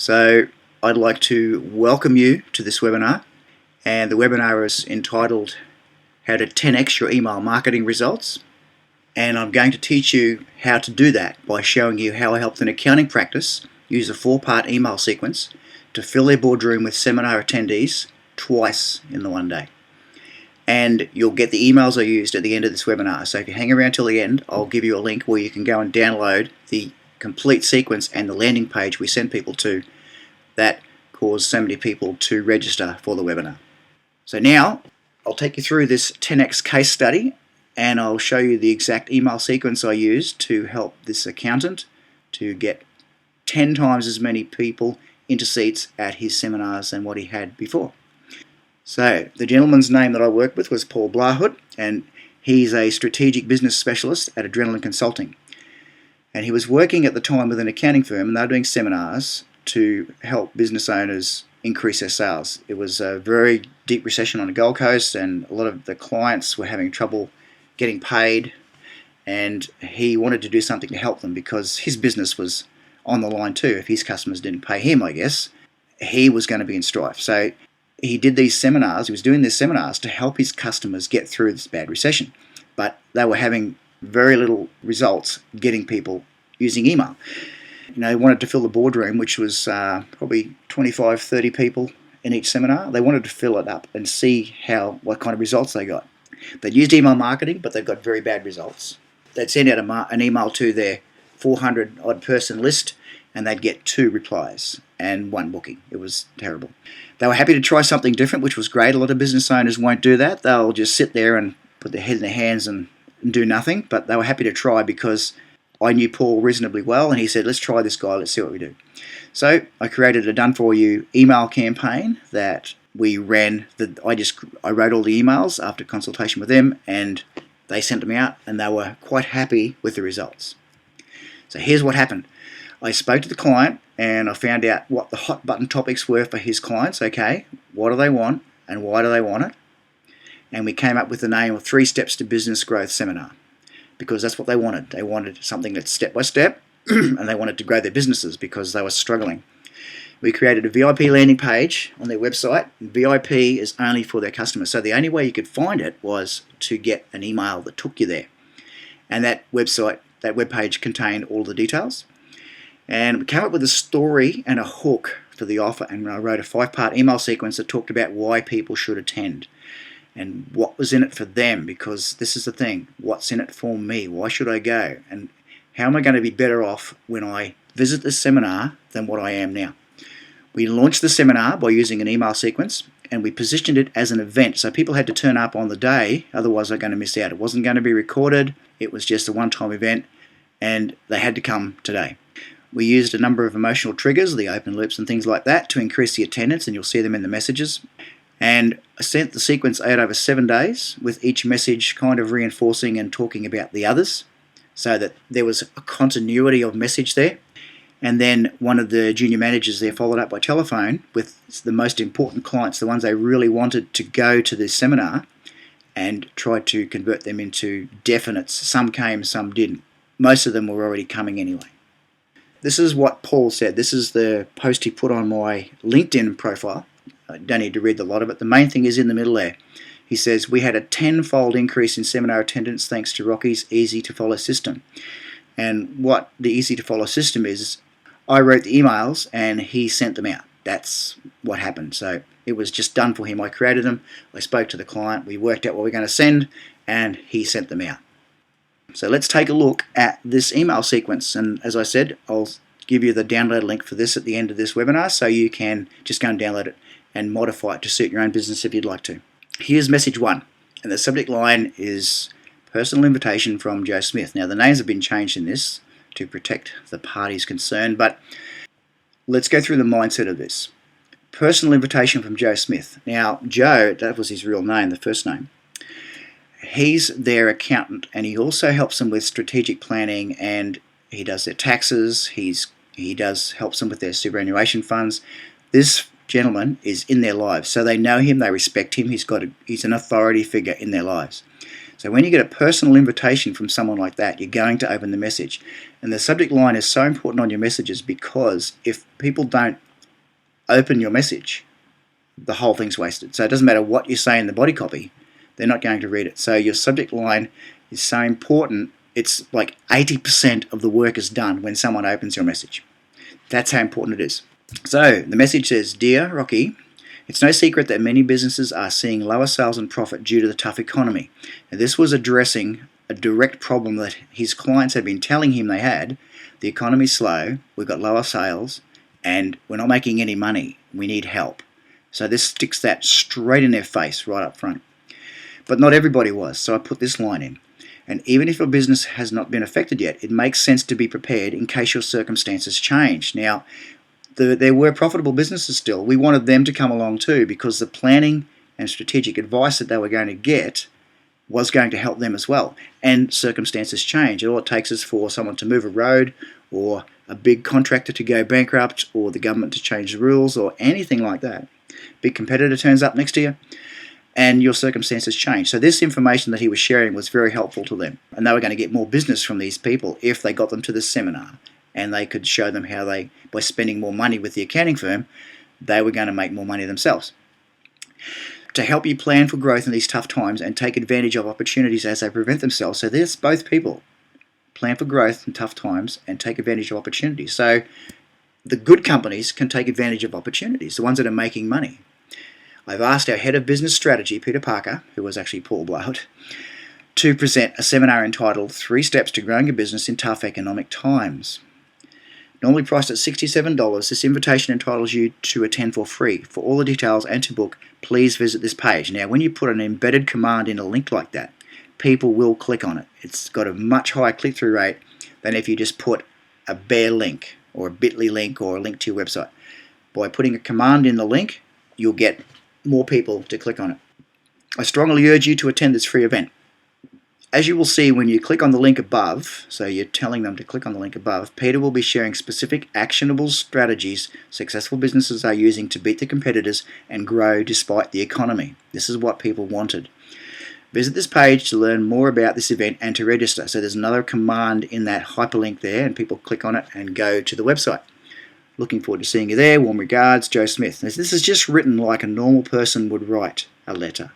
So I'd like to welcome you to this webinar, and the webinar is entitled How to 10x Your Email Marketing Results, and I'm going to teach you how to do that by showing you how I helped an accounting practice use a 4-part email sequence to fill their boardroom with seminar attendees twice in the one day. And you'll get the emails I used at the end of this webinar. So if you hang around till the end, I'll give you a link where you can go and download the complete sequence and the landing page we send people to that caused so many people to register for the webinar. So now I'll take you through this 10x case study, and I'll show you the exact email sequence I used to help this accountant to get 10 times as many people into seats at his seminars than what he had before. So the gentleman's name that I worked with was Paul Blahut, and he's a strategic business specialist at Adrenaline Consulting. And he was working at the time with an accounting firm, and they were doing seminars to help business owners increase their sales. It was a very deep recession on the Gold Coast, and a lot of the clients were having trouble getting paid, and he wanted to do something to help them because his business was on the line too. If his customers didn't pay him, I guess, he was going to be in strife. So he did these seminars, he was doing these seminars to help his customers get through this bad recession. But they were having very little results getting people using email. They wanted to fill the boardroom, which was probably 25, 30 people in each seminar. They wanted to fill it up and see what kind of results they got. They'd used email marketing, but they got very bad results. They'd send out an email to their 400 odd person list, and they'd get 2 replies and 1 booking. It was terrible. They were happy to try something different, which was great. A lot of business owners won't do that. They'll just sit there and put their head in their hands and do nothing, but they were happy to try because I knew Paul reasonably well, and he said, let's try this guy, let's see what we do. So I created a done-for-you email campaign that we ran. I wrote all the emails after consultation with them, and they sent them out, and they were quite happy with the results. So here's what happened. I spoke to the client, and I found out what the hot button topics were for his clients. Okay, what do they want, and why do they want it? And we came up with the name of 3 Steps to Business Growth Seminar, because that's what they wanted. They wanted something that's step by step, and they wanted to grow their businesses because they were struggling. We created a VIP landing page on their website. VIP is only for their customers, so the only way you could find it was to get an email that took you there. And that web page contained all the details. And we came up with a story and a hook for the offer, and I wrote a 5-part email sequence that talked about why people should attend and what was in it for them, because this is the thing, what's in it for me? Why should I go? And how am I going to be better off when I visit this seminar than what I am now? We launched the seminar by using an email sequence, and we positioned it as an event, so people had to turn up on the day, otherwise they're going to miss out. It wasn't going to be recorded, it was just a one-time event, and they had to come today. We used a number of emotional triggers, the open loops and things like that, to increase the attendance, and you'll see them in the messages. And I sent the sequence out over 7 days, with each message kind of reinforcing and talking about the others, so that there was a continuity of message there. And then one of the junior managers there followed up by telephone with the most important clients, the ones they really wanted to go to this seminar, and tried to convert them into definites. Some came, some didn't. Most of them were already coming anyway. This is what Paul said. This is the post he put on my LinkedIn profile. I don't need to read the lot of it. The main thing is in the middle there. He says, we had a 10-fold increase in seminar attendance thanks to Rocky's easy-to-follow system. And what the easy-to-follow system is, I wrote the emails and he sent them out. That's what happened. So it was just done for him. I created them, I spoke to the client, we worked out what we're going to send, and he sent them out. So let's take a look at this email sequence. And as I said, I'll give you the download link for this at the end of this webinar, so you can just go and download it and modify it to suit your own business if you'd like to. Here's message 1, and the subject line is personal invitation from Joe Smith. Now the names have been changed in this to protect the parties concerned, but let's go through the mindset of this. Personal invitation from Joe Smith. Now Joe, that was his real name, the first name. He's their accountant, and he also helps them with strategic planning, and he does their taxes, he helps them with their superannuation funds. This gentleman is in their lives, so they know him, they respect him, he's an authority figure in their lives. So when you get a personal invitation from someone like that, you're going to open the message. And the subject line is so important on your messages, because if people don't open your message, the whole thing's wasted. So it doesn't matter what you say in the body copy, they're not going to read it. So your subject line is so important. It's like 80% of the work is done when someone opens your message. That's how important it is. So the message says, "Dear Rocky, it's no secret that many businesses are seeing lower sales and profit due to the tough economy." Now, this was addressing a direct problem that his clients had been telling him they had. The economy's slow, we've got lower sales, and we're not making any money. We need help. So this sticks that straight in their face right up front. But not everybody was, so I put this line in. And even if your business has not been affected yet, it makes sense to be prepared in case your circumstances change. Now, there were profitable businesses still. We wanted them to come along too, because the planning and strategic advice that they were going to get was going to help them as well. And circumstances change. All it takes is for someone to move a road, or a big contractor to go bankrupt, or the government to change the rules, or anything like that. Big competitor turns up next to you, and your circumstances change. So this information that he was sharing was very helpful to them, and they were going to get more business from these people if they got them to the seminar, and they could show them how they, by spending more money with the accounting firm, they were going to make more money themselves. To help you plan for growth in these tough times and take advantage of opportunities as they present themselves. So there's both people. Plan for growth in tough times and take advantage of opportunities. So the good companies can take advantage of opportunities, the ones that are making money. I've asked our head of business strategy, Peter Parker, who was actually Paul Blout, to present a seminar entitled 3 Steps to Growing a Business in Tough Economic Times. Normally priced at $67, this invitation entitles you to attend for free. For all the details and to book, please visit this page. Now, when you put an embedded command in a link like that, people will click on it. It's got a much higher click-through rate than if you just put a bare link or a bit.ly link or a link to your website. By putting a command in the link, you'll get more people to click on it. I strongly urge you to attend this free event. As you will see when you click on the link above, so you're telling them to click on the link above, Peter will be sharing specific actionable strategies successful businesses are using to beat the competitors and grow despite the economy. This is what people wanted. Visit this page to learn more about this event and to register. So there's another command in that hyperlink there, and people click on it and go to the website. Looking forward to seeing you there. Warm regards, Joe Smith. This is just written like a normal person would write a letter.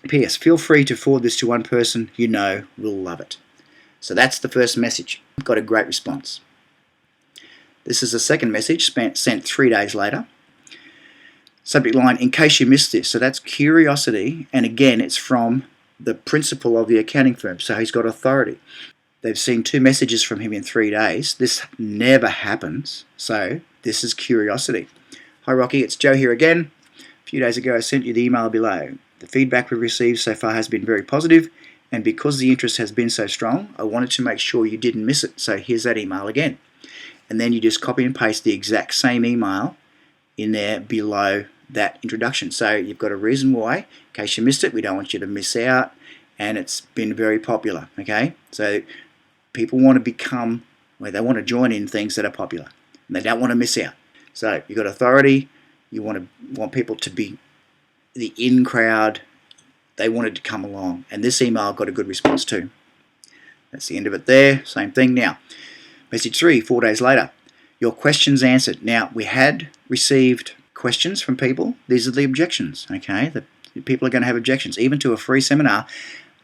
P.S. Feel free to forward this to one person you know will love it. So that's the first message. Got a great response. This is the second message, sent 3 days later. Subject line, in case you missed this. So that's curiosity, and again, it's from the principal of the accounting firm, so he's got authority. They've seen 2 messages from him in 3 days. This never happens, so this is curiosity. Hi Rocky, it's Joe here again. A few days ago I sent you the email below. The feedback we've received so far has been very positive, and because the interest has been so strong, I wanted to make sure you didn't miss it. So here's that email again. And then you just copy and paste the exact same email in there below that introduction. So you've got a reason why, in case you missed it, we don't want you to miss out, and it's been very popular, okay? So people want to become, well, they want to join in things that are popular, and they don't want to miss out. So you've got authority, you want people to be the in crowd, they wanted to come along, and this email got a good response too. That's the end of it there. Same thing now. Message 3, 4 days later. Your questions answered. Now, we had received questions from people. These are the objections, okay? The people are going to have objections. Even to a free seminar,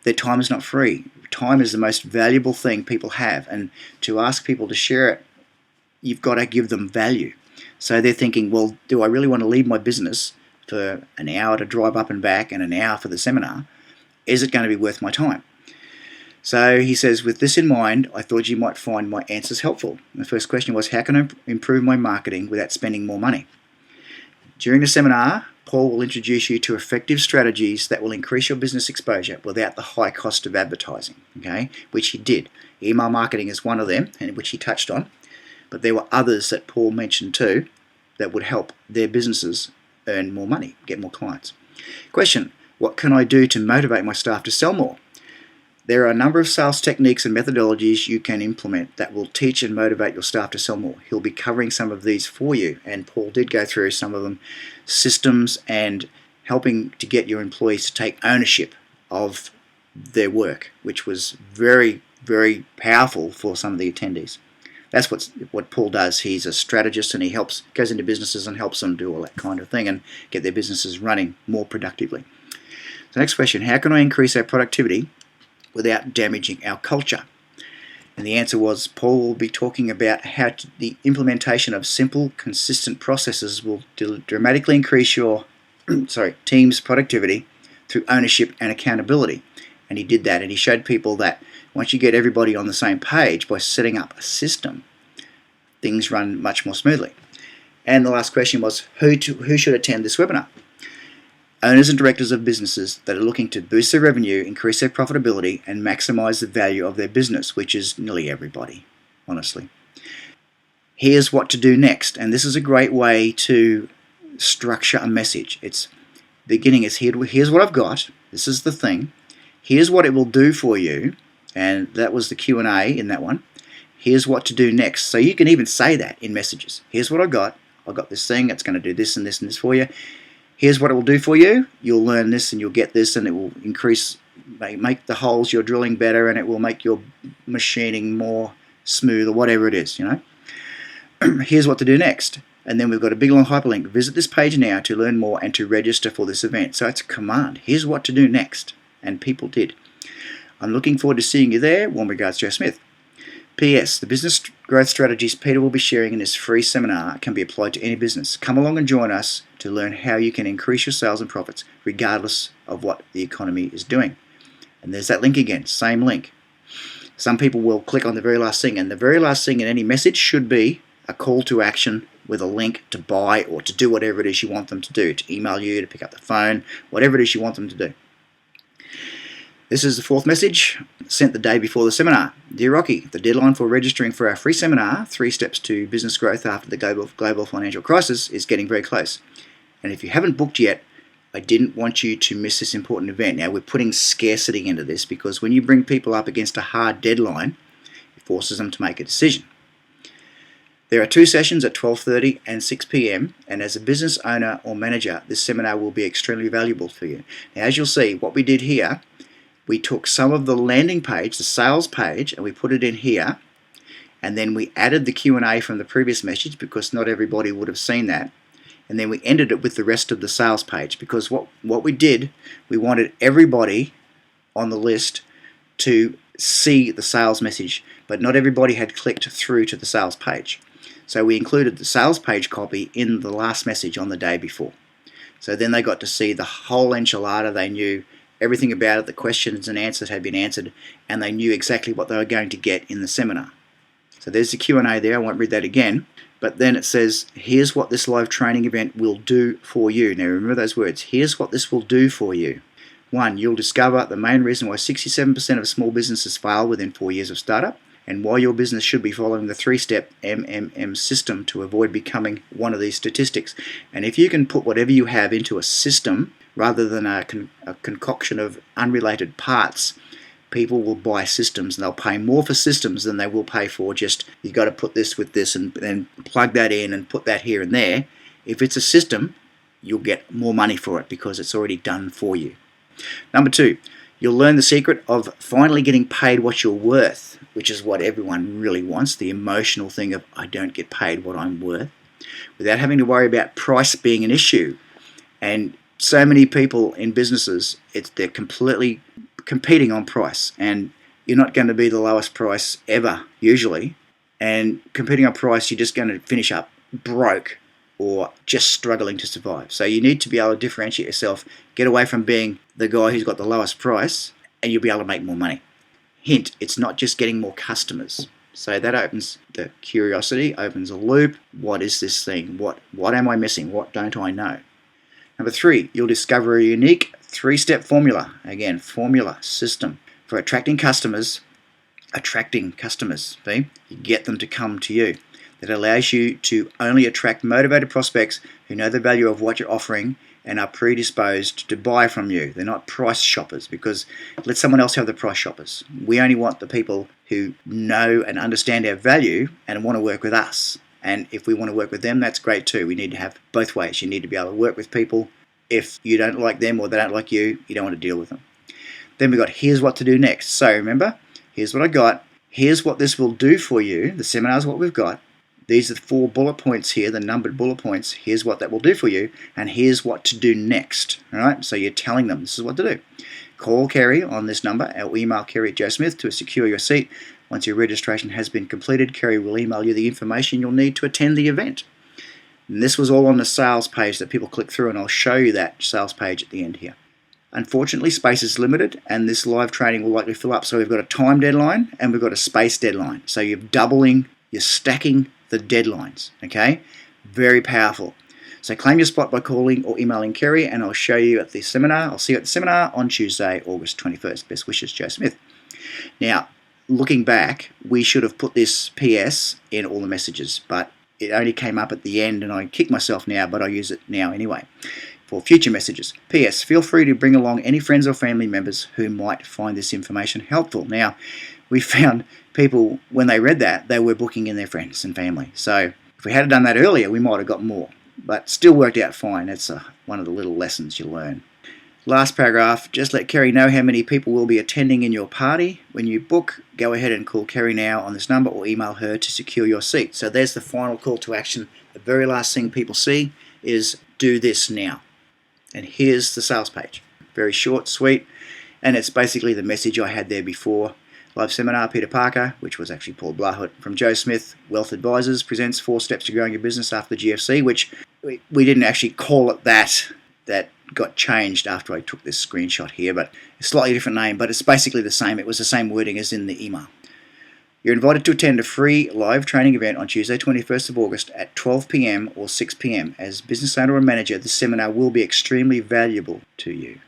their time is not free. Time is the most valuable thing people have, and to ask people to share it, you've got to give them value. So they're thinking, well, do I really want to leave my business for an hour to drive up and back and an hour for the seminar? Is it going to be worth my time? So he says, with this in mind, I thought you might find my answers helpful. The first question was, how can I improve my marketing without spending more money? During the seminar, Paul will introduce you to effective strategies that will increase your business exposure without the high cost of advertising, okay? Which he did. Email marketing is one of them, and which he touched on, but there were others that Paul mentioned too that would help their businesses earn more money, get more clients. Question, what can I do to motivate my staff to sell more? There are a number of sales techniques and methodologies you can implement that will teach and motivate your staff to sell more. He'll be covering some of these for you, and Paul did go through some of them, systems and helping to get your employees to take ownership of their work, which was very, very powerful for some of the attendees. That's what Paul does. He's a strategist, and he goes into businesses and helps them do all that kind of thing and get their businesses running more productively. So next question, how can I increase our productivity without damaging our culture? And the answer was, Paul will be talking about how the implementation of simple, consistent processes will dramatically increase your team's productivity through ownership and accountability. And he did that, and he showed people that once you get everybody on the same page by setting up a system, things run much more smoothly. And the last question was, who should attend this webinar? Owners and directors of businesses that are looking to boost their revenue, increase their profitability, and maximize the value of their business, which is nearly everybody, honestly. Here's what to do next, and this is a great way to structure a message. It's beginning is here's what I've got. This is the thing. Here's what it will do for you, and that was the Q&A in that one. Here's what to do next. So you can even say that in messages. Here's what I got. I got this thing. It's going to do this and this and this for you. Here's what it will do for you. You'll learn this and you'll get this, and it will make the holes you're drilling better, and it will make your machining more smooth, or whatever it is, Here's what to do next. And then we've got a big long hyperlink. Visit this page now to learn more and to register for this event. So it's a command. Here's what to do next. And people did. I'm looking forward to seeing you there. Warm regards, Joe Smith. P.S. The business growth strategies Peter will be sharing in this free seminar can be applied to any business. Come along and join us to learn how you can increase your sales and profits regardless of what the economy is doing. And there's that link again, same link. Some people will click on the very last thing, and the very last thing in any message should be a call to action with a link to buy or to do whatever it is you want them to do, to email you, to pick up the phone, whatever it is you want them to do. This is the fourth message, sent the day before the seminar. Dear Rocky, the deadline for registering for our free seminar, 3 Steps to Business Growth After the Global Financial Crisis, is getting very close. And if you haven't booked yet, I didn't want you to miss this important event. Now, we're putting scarcity into this because when you bring people up against a hard deadline, it forces them to make a decision. There are 2 sessions at 12:30 and 6 p.m. and as a business owner or manager, this seminar will be extremely valuable for you. Now, as you'll see, what we did here, we took some of the landing page, the sales page, and we put it in here, and then we added the Q&A from the previous message because not everybody would have seen that, and then we ended it with the rest of the sales page because what we did, we wanted everybody on the list to see the sales message, but not everybody had clicked through to the sales page. So we included the sales page copy in the last message on the day before. So then they got to see the whole enchilada. They knew everything about it, the questions and answers had been answered, and they knew exactly what they were going to get in the seminar. So there's the Q&A there. I won't read that again. But then it says, here's what this live training event will do for you. Now remember those words. Here's what this will do for you. 1, you'll discover the main reason why 67% of small businesses fail within 4 years of startup, and why your business should be following the 3-step MMM system to avoid becoming one of these statistics. And if you can put whatever you have into a system rather than a concoction of unrelated parts, people will buy systems, and they'll pay more for systems than they will pay for just, you got to put this with this and then plug that in and put that here and there. If it's a system, you'll get more money for it because it's already done for you. Number 2, you'll learn the secret of finally getting paid what you're worth, which is what everyone really wants, the emotional thing of I don't get paid what I'm worth, without having to worry about price being an issue. And so many people in businesses, they're completely competing on price, and you're not going to be the lowest price ever, usually. And competing on price, you're just going to finish up broke or just struggling to survive. So you need to be able to differentiate yourself, get away from being the guy who's got the lowest price, and you'll be able to make more money. Hint, it's not just getting more customers. So that opens the curiosity, opens a loop. What is this thing? What am I missing? What don't I know? Number 3, you'll discover a unique 3-step formula. Again, formula, system for attracting customers. You get them to come to you. That allows you to only attract motivated prospects who know the value of what you're offering and are predisposed to buy from you. They're not price shoppers, because let someone else have the price shoppers. We only want the people who know and understand our value and want to work with us. And if we want to work with them, that's great too. We need to have both ways. You need to be able to work with people. If you don't like them or they don't like you don't want to deal with them. Then we've got here's what to do next. So remember, here's what I got. Here's what this will do for you. The seminar is what we've got. These are the 4 bullet points here, the numbered bullet points. Here's what that will do for you, and here's what to do next. All right, so you're telling them this is what to do. Call Kerry on this number or email Kerry@joesmith to secure your seat. Once your registration has been completed, Kerry will email you the information you'll need to attend the event. And this was all on the sales page that people click through, and I'll show you that sales page at the end here. Unfortunately, space is limited, and this live training will likely fill up. So we've got a time deadline and we've got a space deadline. So you're stacking the deadlines, okay? Very powerful. So claim your spot by calling or emailing Kerry, and I'll show you at the seminar. I'll see you at the seminar on Tuesday, August 21st. Best wishes, Joe Smith. Now, looking back, we should have put this PS in all the messages, but it only came up at the end, and I kick myself now, but I use it now anyway. For future messages. P.S. Feel free to bring along any friends or family members who might find this information helpful. Now, we found people, when they read that, they were booking in their friends and family. So if we had done that earlier, we might have got more. But still worked out fine. That's one of the little lessons you learn. Last paragraph, just let Kerry know how many people will be attending in your party. When you book, go ahead and call Kerry now on this number or email her to secure your seat. So there's the final call to action. The very last thing people see is do this now. And here's the sales page. Very short, sweet, and it's basically the message I had there before. Live seminar, Peter Parker, which was actually Paul Blahut from Joe Smith, Wealth Advisors, presents 4 steps to growing your business after the GFC, which we didn't actually call it that. That got changed after I took this screenshot here, but a slightly different name, but it's basically the same. It was the same wording as in the email. You're invited to attend a free live training event on Tuesday, 21st of August at 12 p.m. or 6 p.m. As business owner or manager, this seminar will be extremely valuable to you.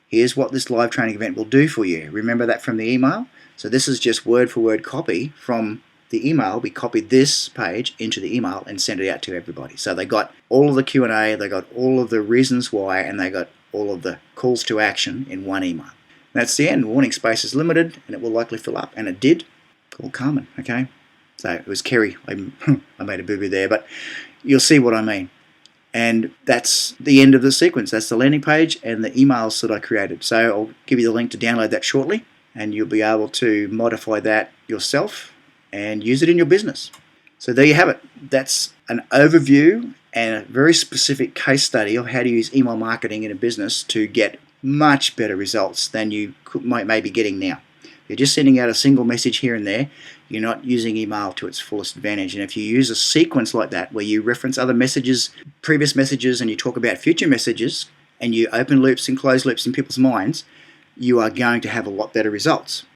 Here's what this live training event will do for you. Remember that from the email? So this is just word for word copy from the email. We copied this page into the email and sent it out to everybody. So they got all of the Q&A, they got all of the reasons why, and they got all of the calls to action in one email. That's the end. Warning, space is limited and it will likely fill up, and it did. Call Carmen, okay? So it was Kerry. I made a boo-boo there, but you'll see what I mean. And that's the end of the sequence. That's the landing page and the emails that I created. So I'll give you the link to download that shortly, and you'll be able to modify that yourself and use it in your business. So there you have it. That's an overview and a very specific case study of how to use email marketing in a business to get much better results than you might be getting now. You're just sending out a single message here and there. You're not using email to its fullest advantage. And if you use a sequence like that, where you reference other messages, previous messages, and you talk about future messages, and you open loops and close loops in people's minds, you are going to have a lot better results.